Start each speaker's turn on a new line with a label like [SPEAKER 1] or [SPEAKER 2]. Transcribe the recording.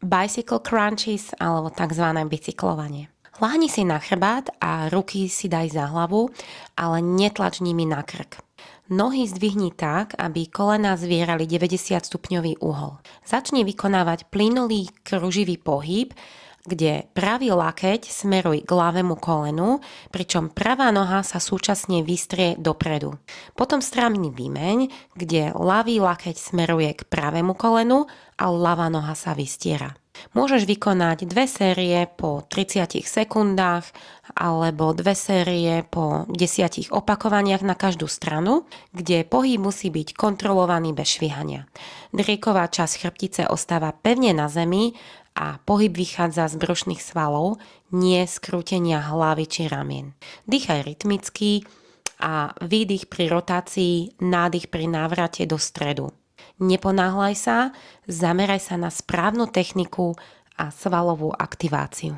[SPEAKER 1] bicycle crunches alebo tzv. Bicyklovanie. Láhni si na chrbát a ruky si daj za hlavu, ale netlač nimi na krk. Nohy zdvihni tak, aby kolená zvierali 90-stupňový uhol. Začni vykonávať plynulý kruživý pohyb, kde pravý lakeť smeruje k ľavému kolenu, pričom pravá noha sa súčasne vystrie dopredu. Potom strany vymeň, kde ľavý lakeť smeruje k pravému kolenu a ľavá noha sa vystiera. Môžeš vykonať 2 série po 30 sekundách alebo 2 série po 10 opakovaniach na každú stranu, kde pohyb musí byť kontrolovaný bez švihania. Drieková časť chrbtice ostáva pevne na zemi a pohyb vychádza z brušných svalov, nie z krútenia hlavy či ramien. Dýchaj rytmicky a výdych pri rotácii, nádych pri návrate do stredu. Neponáhľaj sa, zameraj sa na správnu techniku a svalovú aktiváciu.